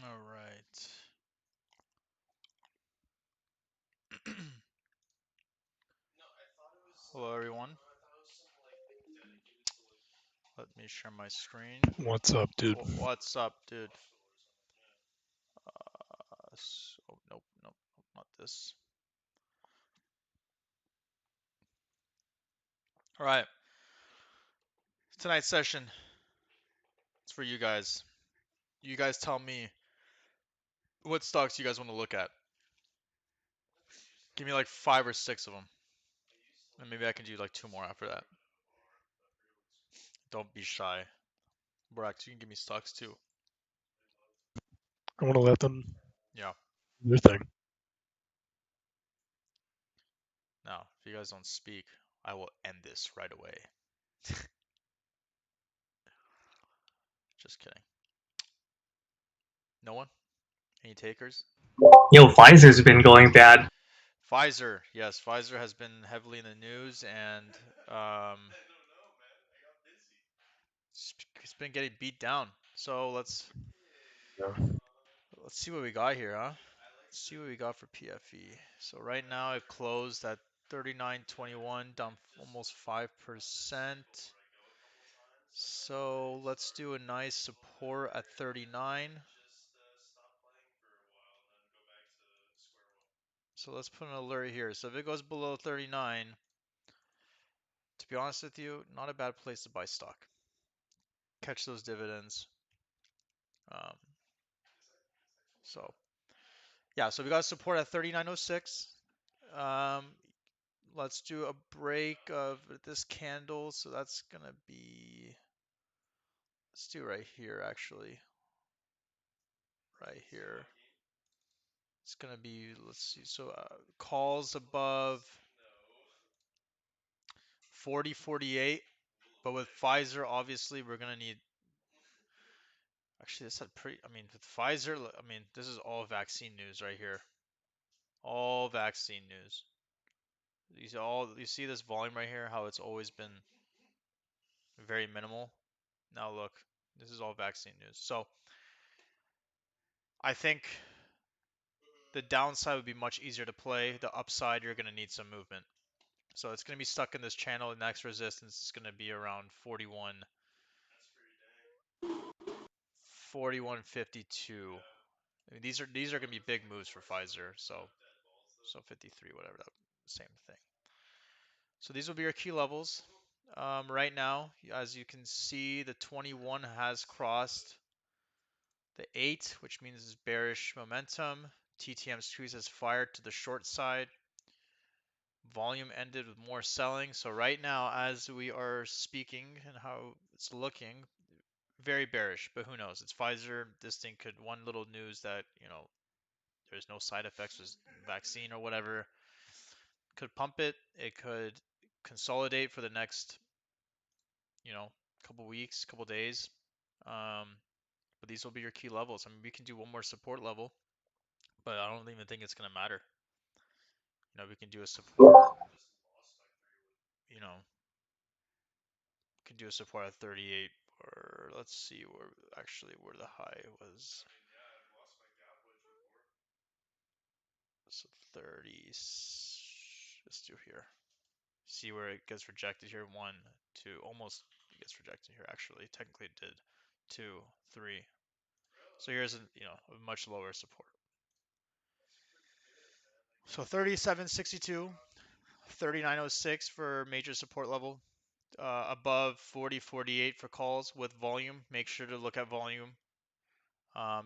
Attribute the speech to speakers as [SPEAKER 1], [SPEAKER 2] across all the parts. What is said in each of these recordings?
[SPEAKER 1] All right. Hello, everyone. Let me share my screen.
[SPEAKER 2] What's up, dude?
[SPEAKER 1] What's up, dude? Oh, nope, nope, not this. All right. Tonight's session. It's for you guys. You guys tell me what stocks you guys want to look at. Give me like 5 or 6 of them, and maybe I can do like 2 more after that. Don't be shy. Brax, you can give me stocks too.
[SPEAKER 2] I want to let them
[SPEAKER 1] Yeah.
[SPEAKER 2] do their thing.
[SPEAKER 1] Now, if you guys don't speak, I will end this right away. Just kidding. No one? Any takers?
[SPEAKER 3] Yo, Pfizer's been going bad.
[SPEAKER 1] Pfizer, yes, Pfizer has been heavily in the news, and um, it's been getting beat down. So let's see what we got here, huh? Let's see what we got for PFE. So right now it closed at 39.21, down almost 5%. So let's do a nice support at 39. So let's put an alert here. So if it goes below 39, to be honest with you, not a bad place to buy stock. Catch those dividends. Um, so yeah, so we got support at 39.06. Um, let's do a break of this candle. So that's gonna be, let's do right here actually. Right here. It's gonna be, let's see, so calls above 40.48, but with Pfizer, obviously we're gonna need. Actually, this had pretty. I mean, with Pfizer, I mean, this is all vaccine news right here. All vaccine news. You see this volume right here, how it's always been very minimal. Now look, this is all vaccine news. So I think the downside would be much easier to play. The upside, you're going to need some movement. So it's going to be stuck in this channel. The next resistance is going to be around 41.52. I mean, these are going to be big moves for Pfizer. So 53, whatever, that same thing. So these will be your key levels. Right now, as you can see, the 21 has crossed the 8, which means it's bearish momentum. TTM squeeze has fired to the short side. Volume ended with more selling. So right now, as we are speaking and how it's looking, very bearish, but who knows? It's Pfizer. This thing could, one little news that, there's no side effects with vaccine or whatever, could pump it. It could consolidate for the next, couple weeks, couple days. Um, but these will be your key levels. I mean, we can do one more support level, but I don't even think it's going to matter. We can do a support, you know, can do a support at 38, or let's see where the high was. So 30, let's do here. See where it gets rejected here. 1, 2, almost it gets rejected here. Actually, technically it did. 2, 3. So here's a much lower support. So 37.62, 39.06 for major support level. Above 40.48 for calls with volume. Make sure to look at volume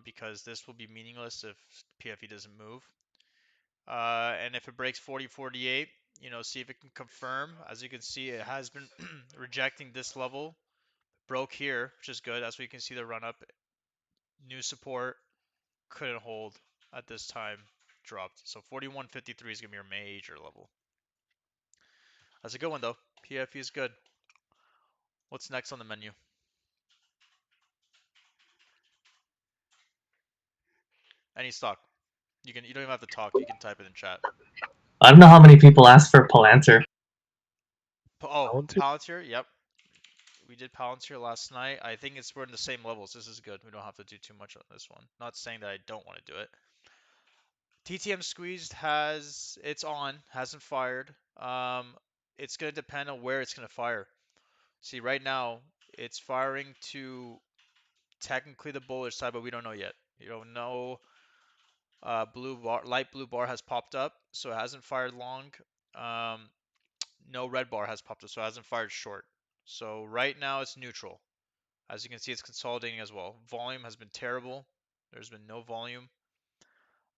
[SPEAKER 1] because this will be meaningless if PFE doesn't move. And if it breaks 40.48, see if it can confirm. As you can see, it has been rejecting this level. Broke here, which is good. As we can see, the run up, new support, couldn't hold at this time, dropped. So 41.53 is going to be your major level. That's a good one though. PFE is good. What's next on the menu? Any stock. You don't even have to talk. You can type it in chat.
[SPEAKER 3] I don't know how many people asked for Palantir.
[SPEAKER 1] Oh,
[SPEAKER 2] Palantir?
[SPEAKER 1] Palantir. Yep. We did Palantir last night. I think we're in the same levels. This is good. We don't have to do too much on this one. Not saying that I don't want to do it. TTM squeezed it's on, hasn't fired. It's gonna depend on where it's gonna fire. See, right now it's firing to technically the bullish side, but we don't know yet. You don't know. Light blue bar has popped up, so it hasn't fired long. Um, no red bar has popped up, so it hasn't fired short. So right now it's neutral. As you can see, it's consolidating as well. Volume has been terrible. There's been no volume.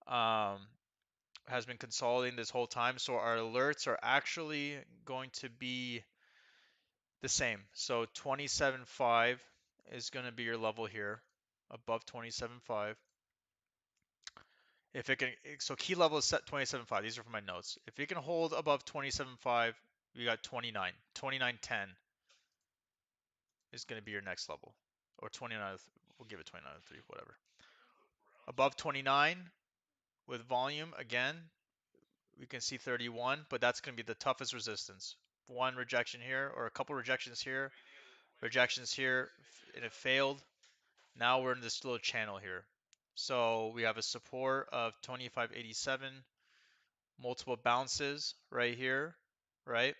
[SPEAKER 1] Um, has been consolidating this whole time. So our alerts are actually going to be the same. So 27.5 is going to be your level here, above 27.5. If it can, so key level is set 27.5. These are for my notes. If it can hold above 27.5, we got 29. 29.10 is going to be your next level, or 29. We'll give it 29.3, whatever. Above 29 with volume again, we can see 31, but that's going to be the toughest resistance. One rejection here, or a couple rejections here, and it failed. Now we're in this little channel here. So we have a support of 25.87, multiple bounces right here, right?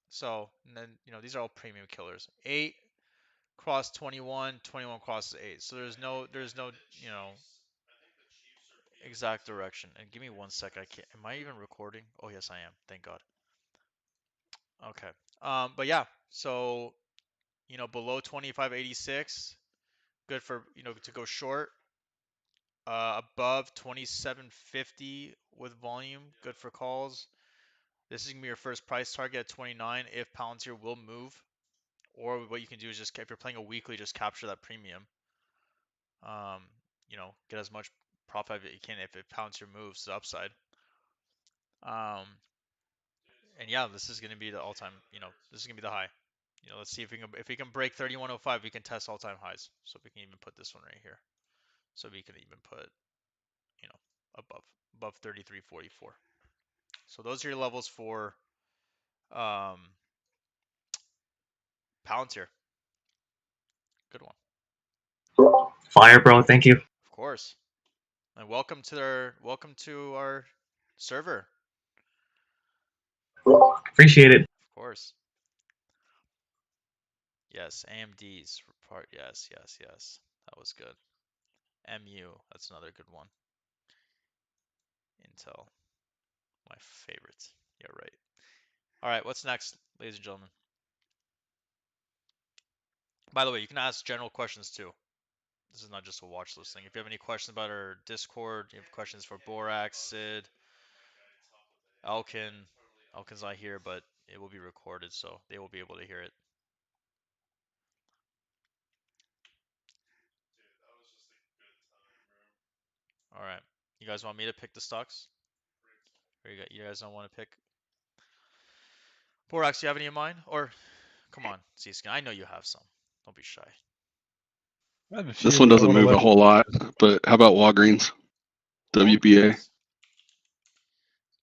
[SPEAKER 1] So, and then, these are all premium killers. 8 cross 21, 21 crosses 8. So there's no, exact direction. And give me 1 sec. I can't, am I even recording? Oh, yes, I am. Thank God. Okay. But yeah, so, below 25.86, good for, to go short. Above 27.50 with volume, good for calls. This is gonna be your first price target at 29 if Palantir will move. Or what you can do is just, if you're playing a weekly, just capture that premium. Get as much profit as you can if Palantir moves to the upside. Um, and yeah, this is gonna be the all-time. This is gonna be the high. Let's see if we can break 31.05, we can test all-time highs. So we can even put this one right here. So we can even put, you know, above 33.44. So those are your levels for um, Palantir. Good one.
[SPEAKER 3] Fire, bro. Thank you.
[SPEAKER 1] Of course. And welcome to our server.
[SPEAKER 3] Appreciate it.
[SPEAKER 1] Of course. Yes, AMD's part. Yes, yes, yes. That was good. MU, that's another good one. Intel, my favorite. Yeah, right. All right, what's next, ladies and gentlemen? By the way, you can ask general questions too. This is not just a watch list thing. If you have any questions about our Discord, you have questions for Borax, Sid, Elkin. Elkin's not here, but it will be recorded, so they will be able to hear it. All right. You guys want me to pick the stocks? Or you guys don't want to pick? Borax, do you have any in mind? Or, come on, Zskin, I know you have some. Don't be shy.
[SPEAKER 2] I have a few,
[SPEAKER 4] This one
[SPEAKER 2] but I
[SPEAKER 4] doesn't
[SPEAKER 2] want to
[SPEAKER 4] move a
[SPEAKER 2] let.
[SPEAKER 4] whole lot, but how about Walgreens? WBA.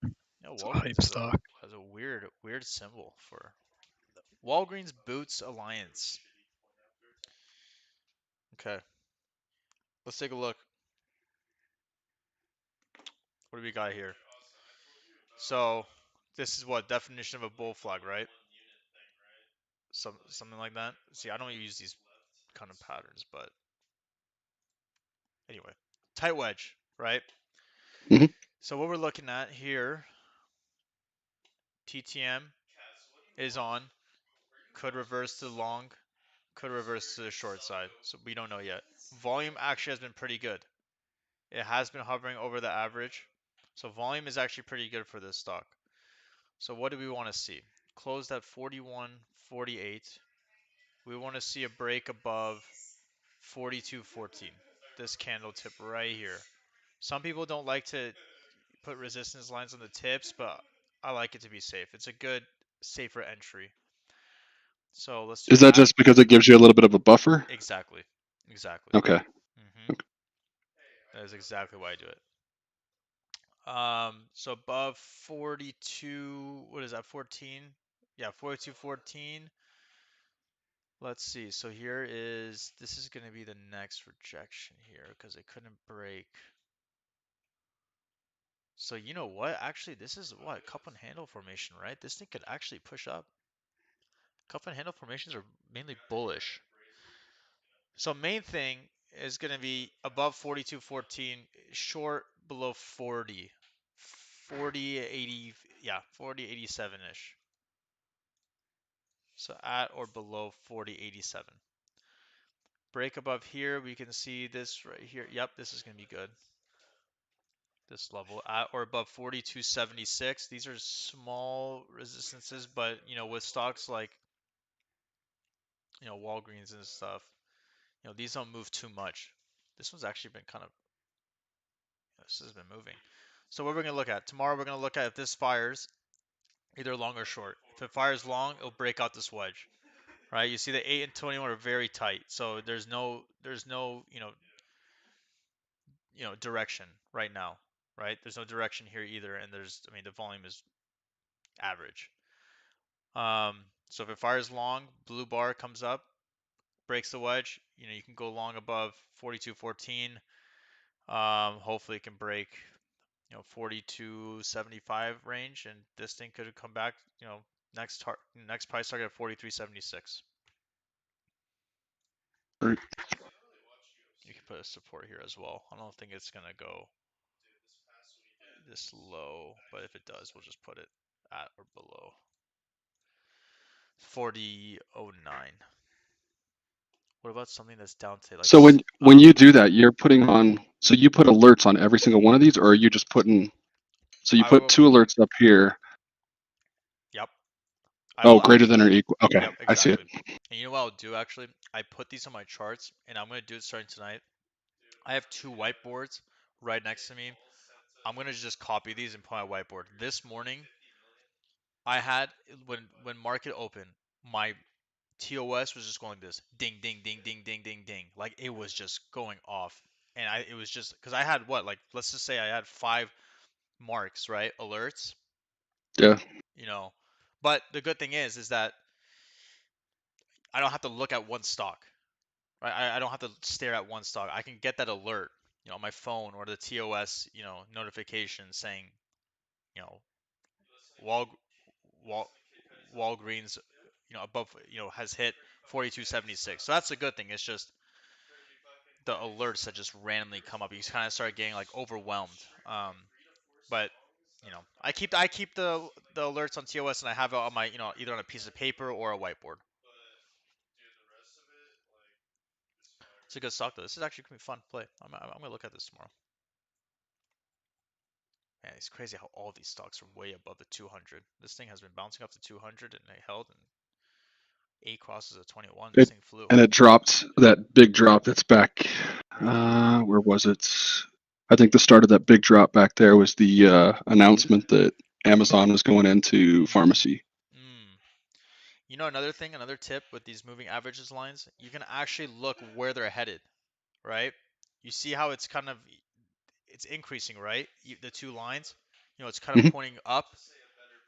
[SPEAKER 1] Walgreens.
[SPEAKER 2] It's a
[SPEAKER 1] Walgreens
[SPEAKER 2] hype stock.
[SPEAKER 1] has a weird symbol for Walgreens Boots Alliance. Okay, let's take a look. What do we got here? So, this is what definition of a bull flag, right? Something like that. See, I don't use these kind of patterns, but anyway, tight wedge, right?
[SPEAKER 4] hmm
[SPEAKER 1] So what we're looking at here, TTM is on, could reverse to the long, could reverse to the short side. So we don't know yet. Volume actually has been pretty good. It has been hovering over the average. So volume is actually pretty good for this stock. So what do we want to see? Closed at 41.48. We want to see a break above 42.14. This candle tip right here. Some people don't like to put resistance lines on the tips, but I like it to be safe. It's a good, safer entry. So let's do
[SPEAKER 4] Is that
[SPEAKER 1] that.
[SPEAKER 4] just because it gives you a little bit of a buffer?
[SPEAKER 1] Exactly. Exactly.
[SPEAKER 4] Okay.
[SPEAKER 1] That is exactly why I do it. So above 42, what is that, 14? Yeah, 42.14. Let's see. So here is, this is going to be the next rejection here because it couldn't break. So you know what? Actually, this is what, cup and handle formation, right? This thing could actually push up. Cup and handle formations are mainly bullish. So main thing is going to be above 42.14, short below 40. 40.80, yeah, 40.87-ish. So at or below 40.87. Break above here, we can see this right here. Yep, this is going to be good. This level at or above 42.76. These are small resistances, but you know, with stocks like, you know, Walgreens and stuff, you know, these don't move too much. This one's actually been kind of, this has been moving. So what we're going to look at tomorrow, we're going to look at if this fires either long or short. If it fires long, it'll break out this wedge, right? You see the 8 and 21 are very tight, so there's no direction right now, right? There's no direction here either, and I mean, the volume is average. So if it fires long, blue bar comes up, breaks the wedge. You know, you can go long above 42.14. Hopefully it can break, 42.75 range, and this thing could come back, next price target of 43.76.
[SPEAKER 4] Right.
[SPEAKER 1] You can put a support here as well. I don't think it's gonna go this low, but if it does, we'll just put it at or below 40.09. What about something that's down to like,
[SPEAKER 4] So when you do that, you're putting on. So you put alerts on every single one of these, or are you just putting? So you
[SPEAKER 1] I
[SPEAKER 4] put
[SPEAKER 1] will,
[SPEAKER 4] two alerts up here.
[SPEAKER 1] yep, I
[SPEAKER 4] Oh,
[SPEAKER 1] will
[SPEAKER 4] greater than
[SPEAKER 1] actually,
[SPEAKER 4] or equal. Okay,
[SPEAKER 1] yep,
[SPEAKER 4] I see it.
[SPEAKER 1] exactly. And you know what I'll do actually? I put these on my charts, and I'm gonna do it starting tonight. I have two whiteboards right next to me. I'm gonna just copy these and put on my whiteboard. This morning, I had when market opened, my TOS was just going this ding ding ding ding ding ding ding, like it was just going off, and it was just because I had what, like, let's just say I had 5 marks, right, alerts,
[SPEAKER 4] Yeah.
[SPEAKER 1] you know. But the good thing is that I don't have to look at one stock, right? I don't have to stare at one stock. I can get that alert, on my phone or the TOS, notification saying, you know, Wal, Wal, Walgreens, above, has hit 42.76. So that's a good thing. It's just the alerts that just randomly come up. You kind of start getting like overwhelmed. But I keep the alerts on TOS, and I have it on my, either on a piece of paper or a whiteboard. It's a good stock though. This is actually gonna be fun to play. I'm gonna look at this tomorrow. Man, it's crazy how all these stocks are way above the 200. This thing has been bouncing up to 200 and it held, and 8 crosses at 21. This
[SPEAKER 4] It
[SPEAKER 1] thing flew.
[SPEAKER 4] and it dropped that big drop. That's back. Where was it? I think the start of that big drop back there was the announcement that Amazon was going into pharmacy.
[SPEAKER 1] Mm. Another tip with these moving averages lines, you can actually look where they're headed, right? You see how it's increasing, right? The two lines, it's kind of
[SPEAKER 4] Mhm.
[SPEAKER 1] pointing up.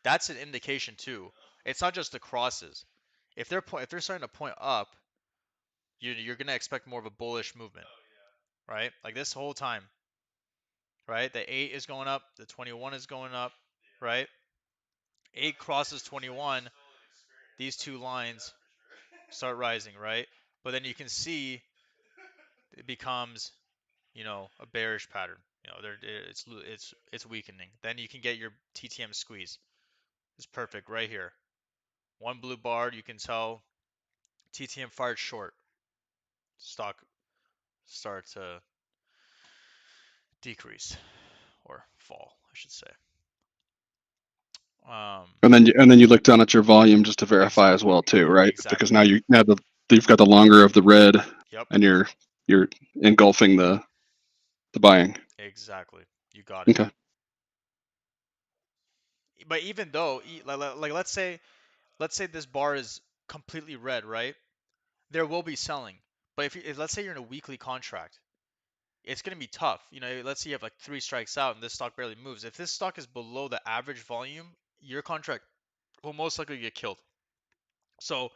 [SPEAKER 1] That's an indication too. It's not just the crosses. If they're starting to point up, you're gonna expect more of a bullish movement, right? Like this whole time, right? The 8 is going up, the 21 is going up, right? 8 crosses 21. These two lines start rising, right? But then you can see it becomes, a bearish pattern. It's weakening. Then you can get your TTM squeeze. It's perfect right here. One blue bar, you can tell TTM fired short. Stock start to decrease or fall, I should say. Um,
[SPEAKER 4] And then you look down at your volume just to verify as
[SPEAKER 1] exactly,
[SPEAKER 4] well too, right? Because
[SPEAKER 1] exactly.
[SPEAKER 4] now you've got the longer of the red,
[SPEAKER 1] Yep,
[SPEAKER 4] and you're engulfing the buying.
[SPEAKER 1] exactly. You got it.
[SPEAKER 4] Okay.
[SPEAKER 1] But even though, like let's say this bar is completely red, right? There will be selling. But if let's say you're in a weekly contract, it's going to be tough. Let's say you have like 3 strikes out and this stock barely moves. If this stock is below the average volume, your contract will most likely get killed. So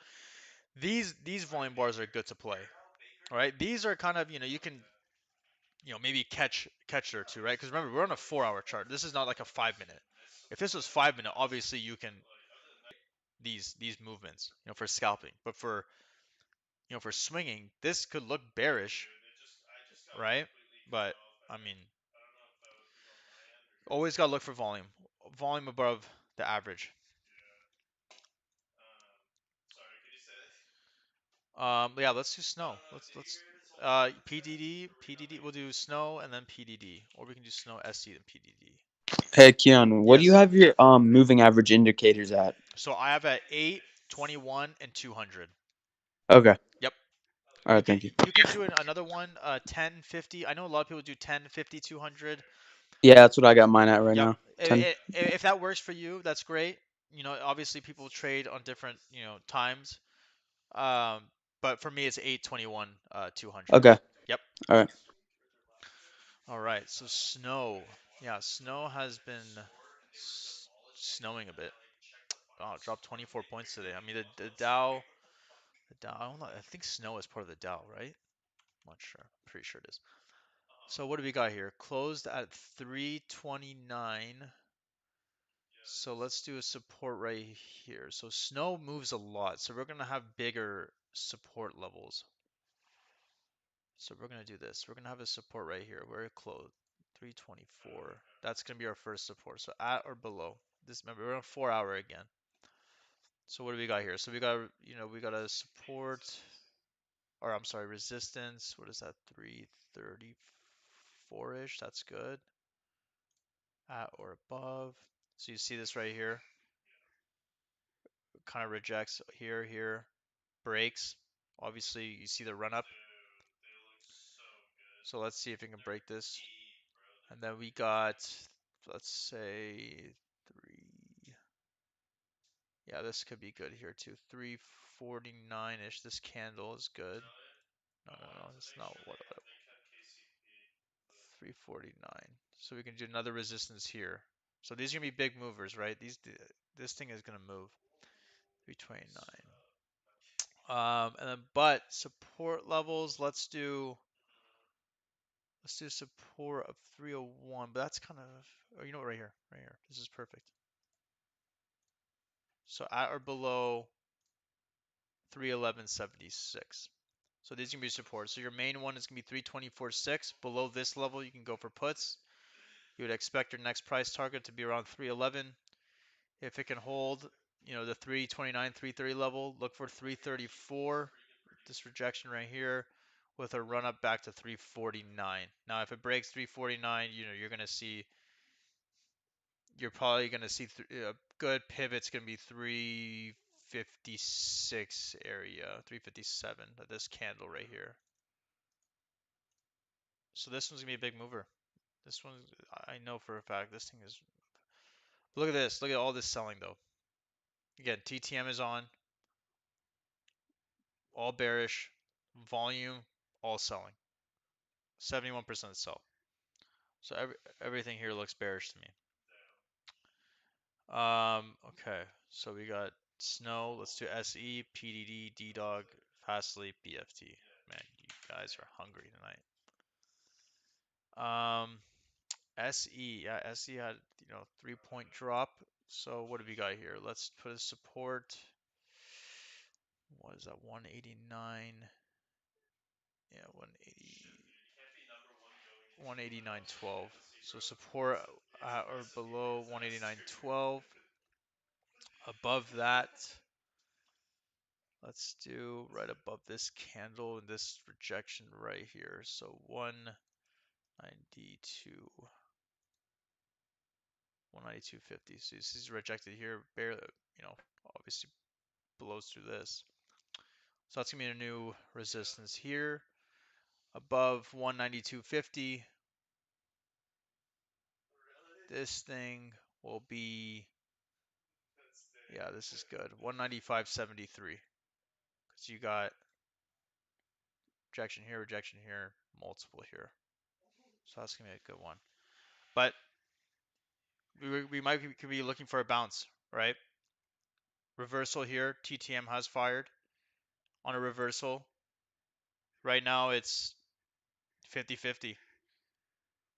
[SPEAKER 1] these volume bars are good to play. All right, these are kind of, you can, maybe catch there too, right? Because remember, we're on a 4-hour chart. This is not like a 5 minute. If this was 5 minute, obviously you can these movements, for scalping. But for swinging, this could look bearish, right? But I mean, always gotta look for volume above the average. Yeah, let's do snow. Let's PDD. We'll do snow and then PDD, or we can do snow SC and PDD.
[SPEAKER 5] Hey, Keon, what do you
[SPEAKER 1] Yes.
[SPEAKER 5] have your moving average indicators at?
[SPEAKER 1] So I have at 8, 21, and 200.
[SPEAKER 5] Okay.
[SPEAKER 1] Yep.
[SPEAKER 5] All
[SPEAKER 1] You
[SPEAKER 5] right.
[SPEAKER 1] can
[SPEAKER 5] Thank you.
[SPEAKER 1] you can do another one, 10, 50. I know a lot of people do 10, 50, 200.
[SPEAKER 5] Yeah, that's what I got mine at right
[SPEAKER 1] Yep.
[SPEAKER 5] now. 10.
[SPEAKER 1] If that works for you, that's great. Obviously people trade on different, times. Um, but for me it's 8, 21, 200.
[SPEAKER 5] Okay.
[SPEAKER 1] Yep.
[SPEAKER 5] All right.
[SPEAKER 1] All right. So snow. Yeah, snow has been snowing a bit. Oh, it dropped 24 points today. I mean the Dow, I don't know. I think snow is part of the Dow, right? I'm not sure. Pretty sure it is. So what do we got here? Closed at 329. So let's do a support right here. So snow moves a lot. So we're going to have bigger support levels. So we're going to do this. We're going to have a support right here. We're closed. 324. That's going to be our first support. So at or below. This, remember, we're on 4-hour again. So what do we got here? So we got, we got a support, or I'm sorry, resistance. What is that? 334-ish. That's good. At or above. So you see this right here. It kind of rejects here, breaks. Obviously, you see the run up. So let's see if we can break this. And then we got, let's say, 3. Yeah, this could be good here too. 349-ish. This candle is good. No, it's not what. 349. So we can do another resistance here. So these are gonna be big movers, right? This thing is gonna move. 329. And then but support levels, let's do support of 301, but that's kind of, oh, you know what, right here. This is perfect. So at or below 311.76. So these are gonna be support. So your main one is gonna be 324.6. Below this level, you can go for puts. You would expect your next price target to be around 311. If it can hold, the 329, 330 level, look for 334. This rejection right here with a run up back to 349. Now, if it breaks 349, you're probably gonna see a good pivot's gonna be 356 area, 357. This candle right here. So this one's gonna be a big mover. This one, I know for a fact, this thing is. Look at this. Look at all this selling though. Again, TTM is on, all bearish, volume, all selling. 71% sell. So everything here looks bearish to me. Okay, so we got snow. Let's do SE, PDD, DDOG, fast sleep, BFT. Man, you guys are hungry tonight. SE, yeah, SE had 3-point drop. So what do we got here? Let's put a support. What is that? 189. Yeah, 189.12. So support or below 189.12. Above that, let's do right above this candle and this rejection right here. So 192, 192.50. So this is rejected here, barely, obviously blows through this. So that's gonna be a new resistance here. Above 192.50, this thing will be, yeah, this is good. 195.73. Because you got rejection here, multiple here. So that's gonna be a good one. But we might could be looking for a bounce, right? Reversal here. TTM has fired. on a reversal. Right now it's 50-50.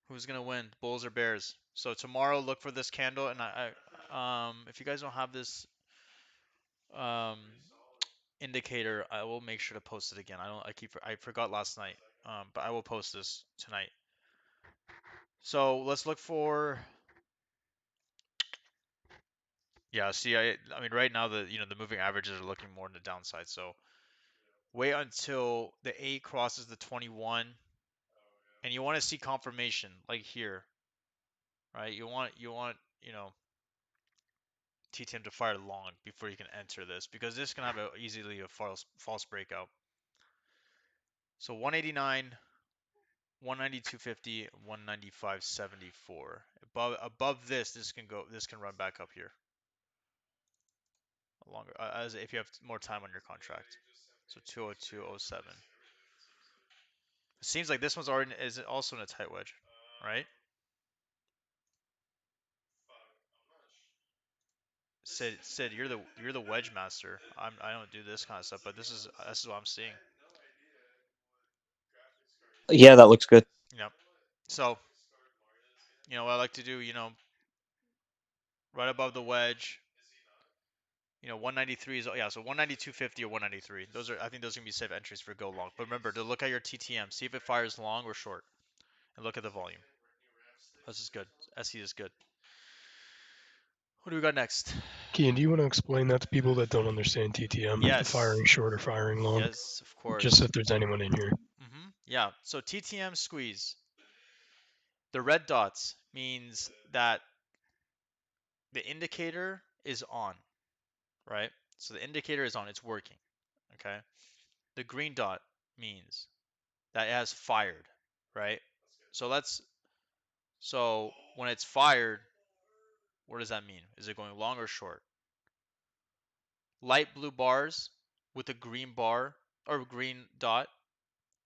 [SPEAKER 1] Who's gonna win, Bulls or Bears? So tomorrow look for this candle, and if you guys don't have this um indicator, I will make sure to post it again. I forgot last night. But I will post this tonight. So let's look for, yeah, see, I mean right now the moving averages are looking more on the downside. So wait until the 8 crosses the 21, and you want to see confirmation like here, right? You want TTM to fire long before you can enter this, because this can have easily a false breakout. So 189, 192.50, 195.74. Above this can run back up here longer, as if you have more time on your contract. So 202.07. It seems like this one's already is also in a tight wedge, right? Sid, you're the wedge master. I don't do this kind of stuff, but this is what I'm seeing.
[SPEAKER 5] Yeah, that looks good.
[SPEAKER 1] Yep. So, what I like to do, right above the wedge, 193 is, yeah, so 192.50 or 193. I think those are gonna be safe entries for go long. But remember to look at your TTM, see if it fires long or short, and look at the volume. This is good. SE is good. What do we got next?
[SPEAKER 6] Kian, do you want to explain that to people that don't understand TTM, the
[SPEAKER 1] Yes.
[SPEAKER 6] firing short or firing long?
[SPEAKER 1] Yes, of course.
[SPEAKER 6] Just if there's anyone in here.
[SPEAKER 1] Yeah. So TTM squeeze. The red dots means that the indicator is on, right? So the indicator is on, it's working. Okay. The green dot means that it has fired, right? So when it's fired, what does that mean? Is it going long or short? Light blue bars with a green bar or green dot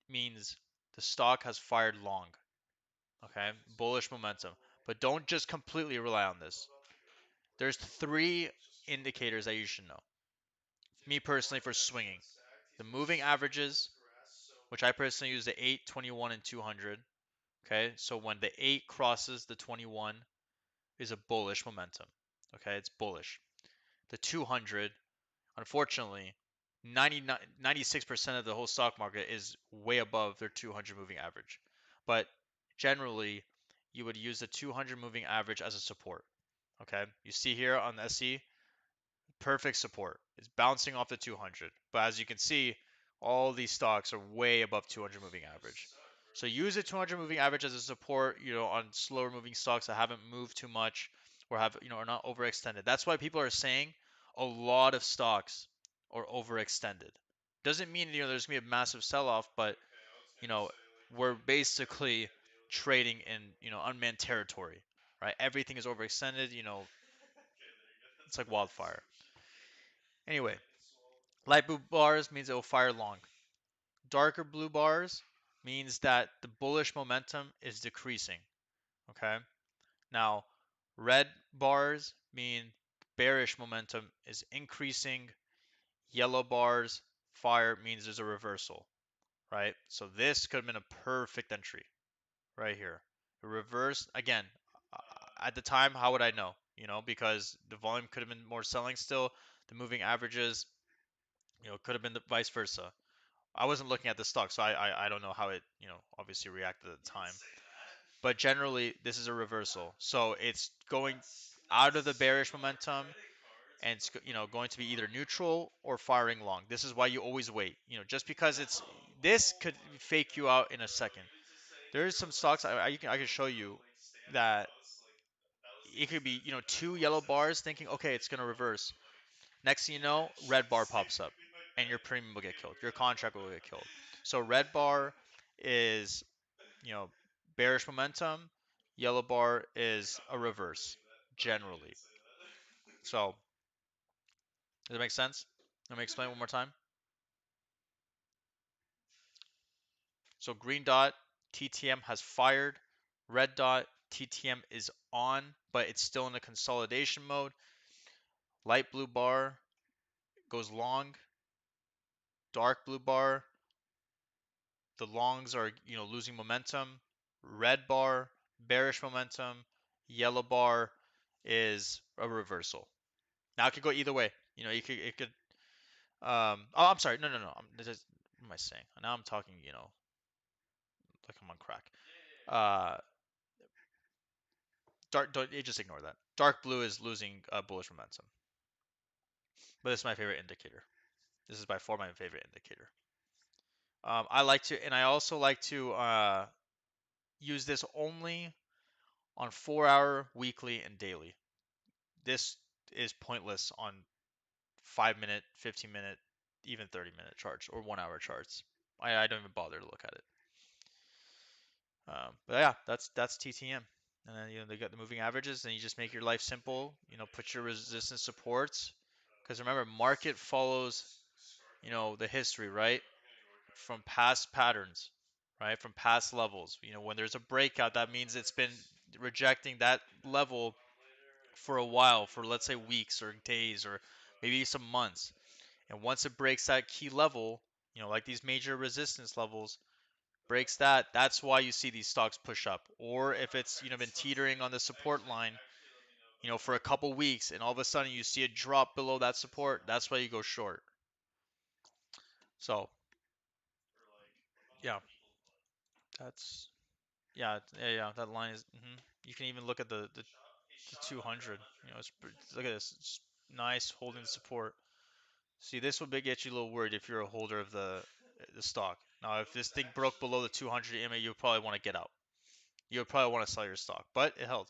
[SPEAKER 1] means the stock has fired long. Okay, bullish momentum. But don't just completely rely on this. There's 3 indicators that you should know. Me personally, for swinging, the moving averages, which I personally use the 8, 21, and 200. Okay, so when the 8 crosses the 21 is a bullish momentum. Okay, it's bullish. The 200, unfortunately, 96% of the whole stock market is way above their 200 moving average. But generally, you would use the 200 moving average as a support. Okay, you see here on the SE, perfect support. It's bouncing off the 200. But as you can see, all these stocks are way above 200 moving average. So use the 200 moving average as a support, on slower moving stocks that haven't moved too much or are not overextended. That's why people are saying a lot of stocks are overextended. Doesn't mean, there's going to be a massive sell-off, but, we're basically trading in, unmanned territory, right? Everything is overextended, it's like wildfire. Anyway, light blue bars means it will fire long. Darker blue bars means that the bullish momentum is decreasing. Okay. Now, red bars mean bearish momentum is increasing. Yellow bars, fire, means there's a reversal. Right. So this could have been a perfect entry right here. The reverse, again, at the time, how would I know? Because the volume could have been more selling still. The moving averages, could have been the vice versa. I wasn't looking at the stock, so I don't know how it, obviously reacted at the time. But generally, this is a reversal. So it's going out of the bearish momentum, and it's, going to be either neutral or firing long. This is why you always wait. Just because this could fake you out in a second. There's some stocks I can show you that it could be, 2 yellow bars thinking, okay, it's gonna reverse. Next thing you know, red bar pops up, and your premium will get killed. Your contract will get killed. So red bar is, bearish momentum. Yellow bar is a reverse, generally. So does that make sense? Let me explain one more time. So green dot, TTM has fired. Red dot, TTM is on, but it's still in the consolidation mode. Light blue bar goes long. dark blue bar, the longs are, losing momentum. Red bar, bearish momentum. Yellow bar is a reversal. Now it could go either way. It could. Oh, I'm sorry. No, no, no. What am I saying? Now I'm talking, like I'm on crack. Uh, just ignore that. Dark blue is losing bullish momentum. But this is my favorite indicator. This is by far my favorite indicator. I also like to use this only on 4-hour, weekly, and daily. This is pointless on 5-minute, 15-minute, even 30-minute charts or 1-hour charts. I don't even bother to look at it. But yeah, that's TTM. And then they got the moving averages, and you just make your life simple. Put your resistance supports, because remember, market follows the history, right? From past patterns, right? From past levels. When there's a breakout, that means it's been rejecting that level for a while, for let's say weeks or days or maybe some months. And once it breaks that key level, like these major resistance levels, breaks that's why you see these stocks push up. Or if it's, been teetering on the support line, for a couple weeks, and all of a sudden you see a drop below that support, that's why you go short. So, yeah, that's yeah, that line is. You can even look at the 200. Look at this, it's nice holding support. See, this will get you a little worried if you're a holder of the stock. Now, if this thing broke below the 200 EMA, you'll probably want to get out. You'll probably want to sell your stock, but it held.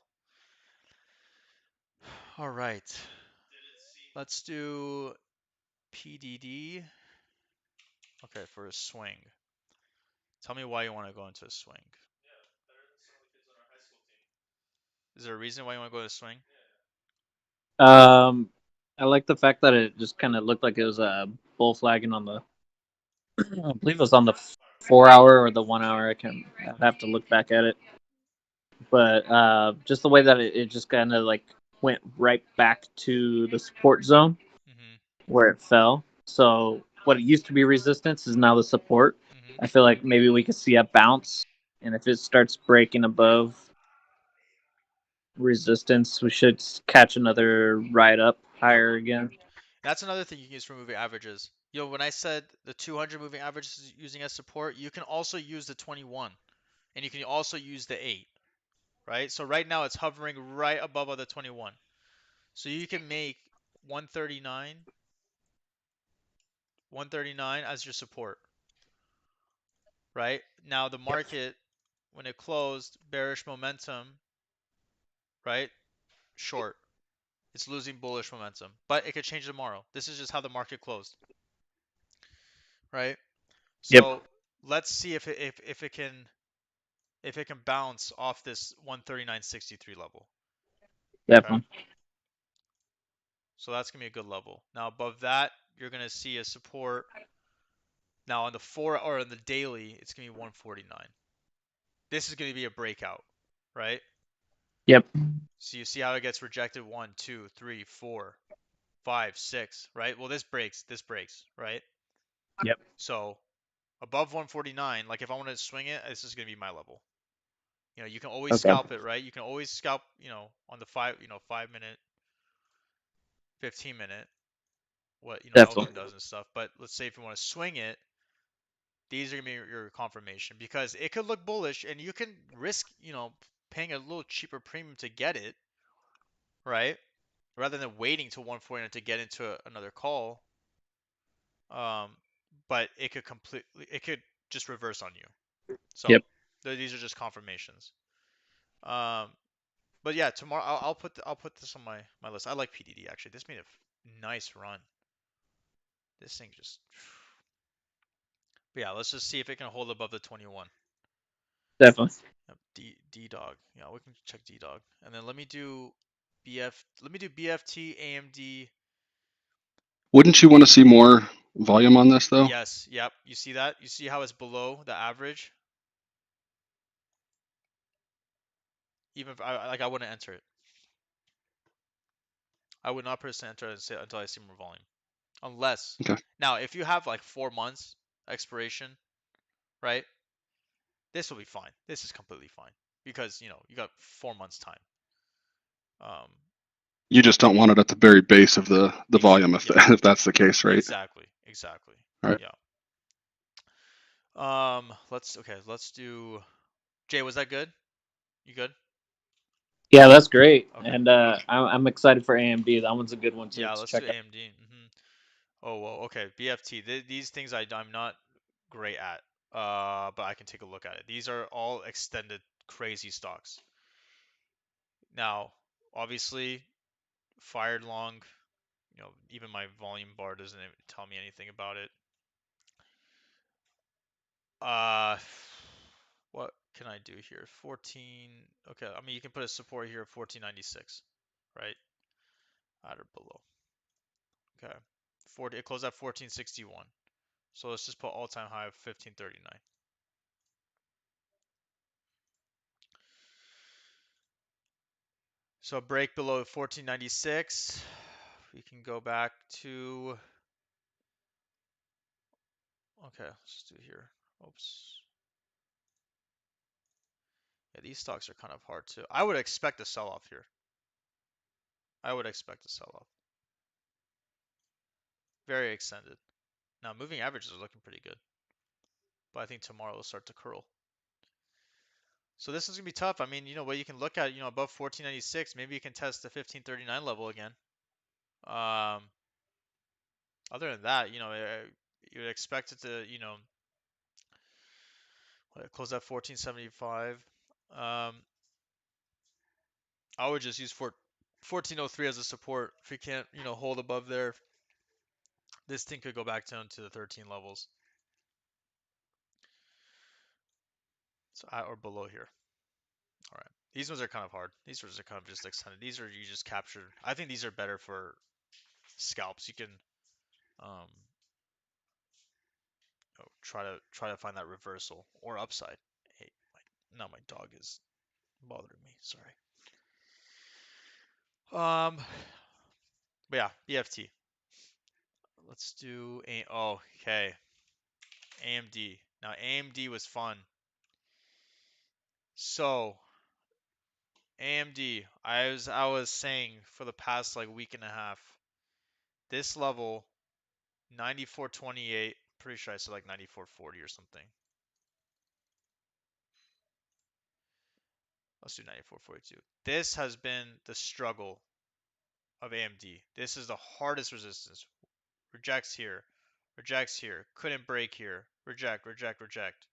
[SPEAKER 1] All right, let's do PDD. Okay, for a swing. Tell me why you want to go into a swing. Is there a reason why you want to go to a swing?
[SPEAKER 5] I like the fact that it just kind of looked like it was a bull flagging on the, I believe it was on the 4-hour or the 1 hour. I'd have to look back at it, but just the way that it just kind of like went right back to the support zone
[SPEAKER 1] Mm-hmm.
[SPEAKER 5] where it fell. So what it used to be resistance is now the support.
[SPEAKER 1] Mm-hmm.
[SPEAKER 5] I feel like maybe we could see a bounce, and if it starts breaking above resistance, we should catch another ride up higher again.
[SPEAKER 1] That's another thing you can use for moving averages. When I said the 200 moving average is using as support, you can also use the 21, and you can also use the 8, right? So right now it's hovering right above the 21. So you can make 139, 139 as your support, right? Now the market, when it closed, bearish momentum, right? Short. It's losing bullish momentum, but it could change tomorrow. This is just how the market closed, right?
[SPEAKER 5] Yep,
[SPEAKER 1] So let's see if it can bounce off this 139.63 level. Okay.
[SPEAKER 5] definitely.
[SPEAKER 1] So that's gonna be a good level. Now above that, you're gonna see a support. Now on the 4 or on the daily, it's gonna be 149. This is gonna be a breakout, right?
[SPEAKER 5] Yep,
[SPEAKER 1] So you see how it gets rejected 1, 2, 3, 4, 5, 6, right? Well, this breaks, right?
[SPEAKER 5] yep.
[SPEAKER 1] So above 149, like if I want to swing it, this is gonna be my level. You can always
[SPEAKER 5] Okay,
[SPEAKER 1] scalp it, right? You can always scalp, on the 5-minute, 15-minute, what
[SPEAKER 5] definitely.
[SPEAKER 1] Elgin does and stuff. But let's say if you want to swing it, these are gonna be your confirmation, because it could look bullish and you can risk, paying a little cheaper premium to get it, right? Rather than waiting till 149 to get into another call. Um, but it could just reverse on you. So
[SPEAKER 5] Yep.
[SPEAKER 1] these are just confirmations. Um, but yeah, tomorrow I'll put this on my list. I like PDD actually. This made a nice run. This thing just. But yeah, let's just see if it can hold above the 21.
[SPEAKER 5] Definitely.
[SPEAKER 1] Yep, D dog. Yeah, we can check D dog. And then let me do BF. Let me do BFT AMD.
[SPEAKER 4] Wouldn't you want to see more volume on this though?
[SPEAKER 1] Yes. Yep. You see that? You see how it's below the average? Even if I wouldn't enter it. I would not personally enter it until I see more volume. Unless
[SPEAKER 4] Okay.
[SPEAKER 1] now, if you have like 4 months expiration, right? This will be fine. This is completely fine because you got 4 months time. Um,
[SPEAKER 4] You just don't want it at the very base of the volume if
[SPEAKER 1] yep.
[SPEAKER 4] if that's the case, right?
[SPEAKER 1] Exactly. Exactly.
[SPEAKER 4] All right.
[SPEAKER 1] Yeah. Let's do. Jay, was that good? You good?
[SPEAKER 5] Yeah, that's great,
[SPEAKER 1] Okay.
[SPEAKER 5] and I'm excited for AMD. That one's a good one
[SPEAKER 1] Yeah,
[SPEAKER 5] to
[SPEAKER 1] let's do
[SPEAKER 5] check out.
[SPEAKER 1] AMD. Oh, well, okay. BFT. These things I'm not great at. But I can take a look at it. These are all extended crazy stocks. Now, obviously, fired long. Even my volume bar doesn't even tell me anything about it. Uh, what can I do here? 14. Okay, I mean you can put a support here of 1496, right? At or below. Okay. 40. It closed at 1461. So let's just put all-time high of 1539. So break below 1496. We can go back to. Okay, let's do here. Oops. Yeah, these stocks are kind of hard too. I would expect a sell-off here. I would expect a sell-off. Very extended. Now, moving averages are looking pretty good. But I think tomorrow will start to curl. So this is going to be tough. I mean, what you can look at, above 1496, maybe you can test the 1539 level again. Other than that, you would expect it to, close at 1475. I would just use 1403 as a support. If you can't, hold above there, this thing could go back down to the 13 levels. So at or below here. All right. These ones are kind of hard. These ones are kind of just extended. These are you just captured. I think these are better for scalps. You can um, try to find that reversal or upside. Hey, now my dog is bothering me. Sorry. But yeah, BFT. Let's do a. Oh, okay. AMD. Now AMD was fun. So AMD, I was saying for the past like week and a half, this level 94.28. Pretty sure I said like 94.40 or something. Let's do 94.42. This has been the struggle of AMD. This is the hardest resistance. Rejects here, rejects here, couldn't break here, reject, reject, reject.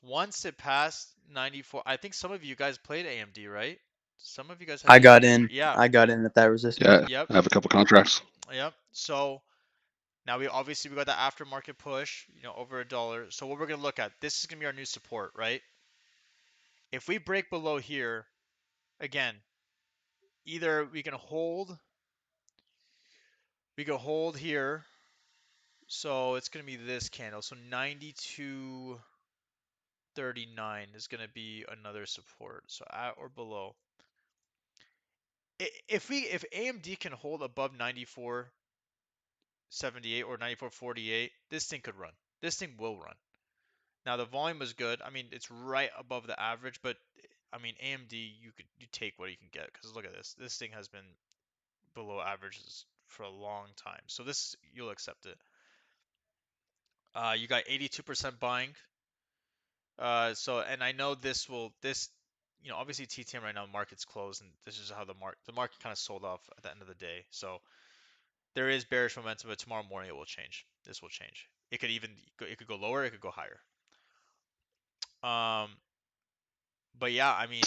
[SPEAKER 1] Once it passed 94, I think some of you guys played AMD, right? Some of you guys had
[SPEAKER 7] I got
[SPEAKER 1] AMD.
[SPEAKER 7] in.
[SPEAKER 1] Yeah.
[SPEAKER 7] I got in at that resistance.
[SPEAKER 4] Yeah,
[SPEAKER 1] Yep.
[SPEAKER 4] I have a couple contracts.
[SPEAKER 1] Yep. So now we got the aftermarket push, over $1. So what we're gonna look at, this is gonna be our new support, right? If we break below here, again, either we can hold here. So it's going to be this candle. So 92.39 is going to be another support. So at or below. If AMD can hold above 94.78 or 94.48, this thing could run. This thing will run. Now the volume is good. I mean, it's right above the average, but I mean AMD, you take what you can get because look at this. This thing has been below averages for a long time. So this you'll accept it. You got 82% buying. And I know obviously TTM right now market's closed and this is how the market kind of sold off at the end of the day. So there is bearish momentum, but tomorrow morning it will change. This will change. It could go lower, it could go higher. But yeah, I mean,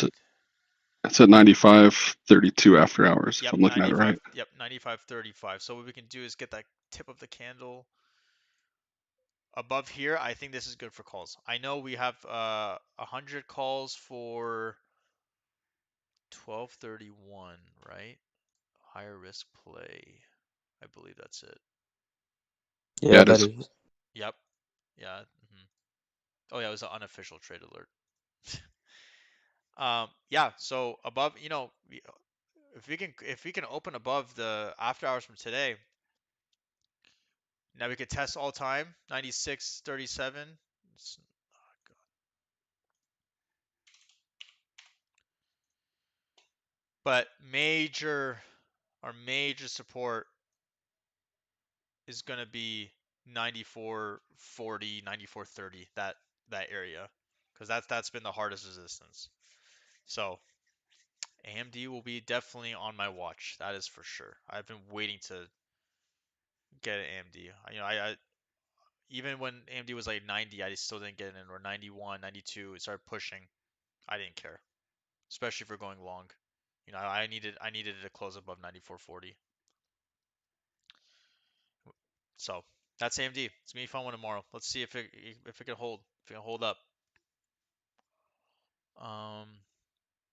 [SPEAKER 4] It's at 95.32 after hours, if
[SPEAKER 1] yep,
[SPEAKER 4] I'm looking at it right.
[SPEAKER 1] 95.35. So what we can do is get that tip of the candle above here. I think this is good for calls. I know we have 100 calls for 1231, right? Higher risk play. I believe that's it.
[SPEAKER 4] Yeah,
[SPEAKER 7] Yeah,
[SPEAKER 4] it
[SPEAKER 7] that
[SPEAKER 4] is.
[SPEAKER 7] is.
[SPEAKER 1] Yep. Yeah. Oh yeah, it was an unofficial trade alert. Yeah. So above, if we can open above the after hours from today, Now we could test all time. 96.37. Oh God. But our major support is going to be 94.40, 94.30, that area, because that's been the hardest resistance. So AMD will be definitely on my watch. That is for sure. I've been waiting to get an AMD. I even when AMD was like 90, I still didn't get it in, or 91, 92. It started pushing. I didn't care, especially for going long. I needed it to close above 94.40. So that's AMD. It's gonna be a fun one tomorrow. Let's see if it can hold, if it can hold up.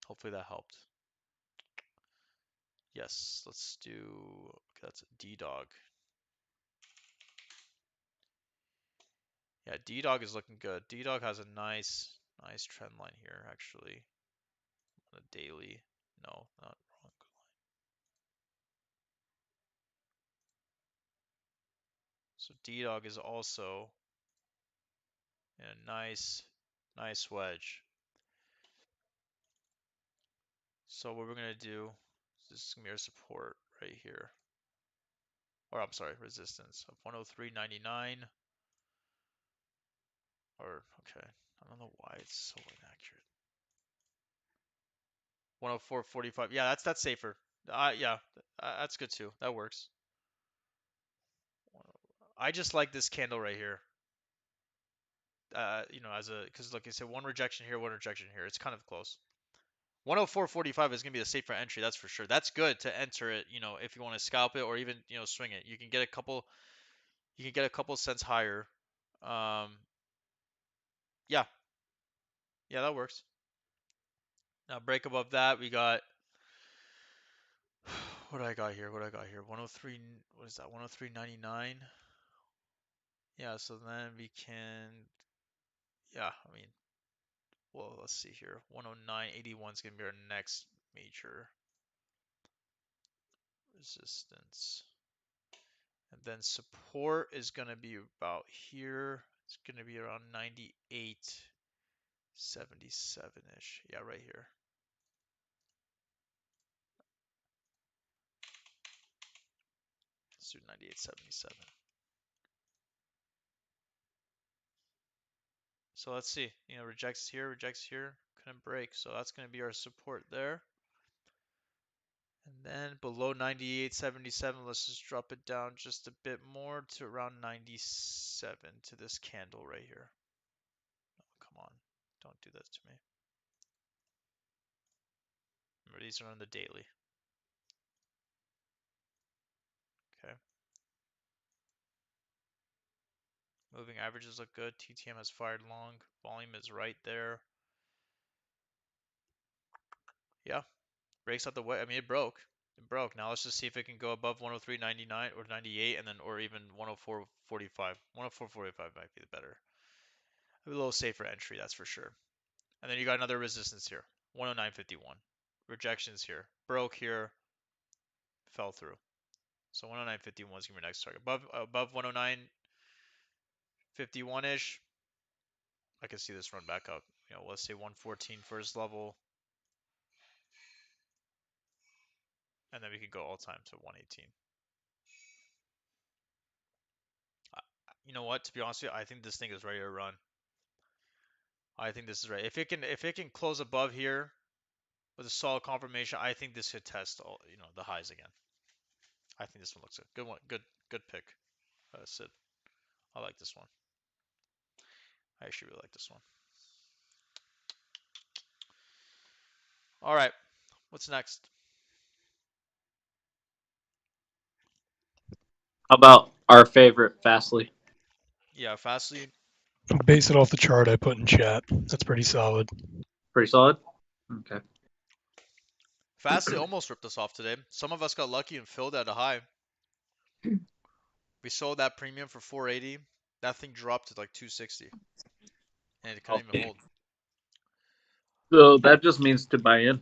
[SPEAKER 1] Hopefully that helped. Yes, let's do. Okay, that's a D-Dog. Yeah, D-Dog is looking good. D-Dog has a nice trend line here, actually. On a daily. No, not wrong. So D-Dog is also in a nice wedge. So what we're gonna do, this is gonna be our support right here. Or I'm sorry, resistance of 103.99. Or okay, I don't know why it's so inaccurate. 104.45. Yeah, that's safer. Yeah, that's good too. That works. I just like this candle right here. Because like I said, one rejection here, one rejection here. It's kind of close. 104.45 is gonna be a safer entry, that's for sure. That's good to enter it. If you want to scalp it or even swing it, you can get a couple. You can get a couple cents higher. Yeah, that works. Now break above that, we got. What do I got here? 103. What is that? 103.99. Yeah. So then we can. Yeah. I mean, well, let's see here. 109.81 is gonna be our next major resistance. And then support is going to be about here. It's going to be around 98.77-ish. Yeah, right here. Let's do 98.77. So let's see. Rejects here, couldn't break. So that's going to be our support there. And then below 98.77, let's just drop it down just a bit more to around 97 to this candle right here. Oh, come on. Don't do this to me. Remember, these are on the daily. Okay. Moving averages look good. TTM has fired long. Volume is right there. Yeah. Breaks out the way. I mean, it broke. It broke. Now let's just see if it can go above 103.99 or 98, and then or even 104.45. 104.45 might be the better. A little safer entry, that's for sure. And then you got another resistance here. 109.51. Rejections here. Broke here. Fell through. So 109.51 is gonna be our next target. Above 109.51-ish. I can see this run back up. Let's say 114 first level. And then we could go all time to 118. You know what? To be honest with you, I think this thing is ready to run. I think this is right. If it can close above here with a solid confirmation, I think this could test all the highs again. I think this one looks good. Good one. Good pick, Sid. I like this one. I actually really like this one. All right. What's next?
[SPEAKER 5] How about our favorite, Fastly?
[SPEAKER 1] Yeah, Fastly.
[SPEAKER 6] Base it off the chart I put in chat. That's pretty solid.
[SPEAKER 5] Pretty solid? Okay.
[SPEAKER 1] Fastly almost ripped us off today. Some of us got lucky and filled at a high. We sold that premium for 480. That thing dropped to like 260. And it couldn't even hold.
[SPEAKER 5] So that just means to buy in.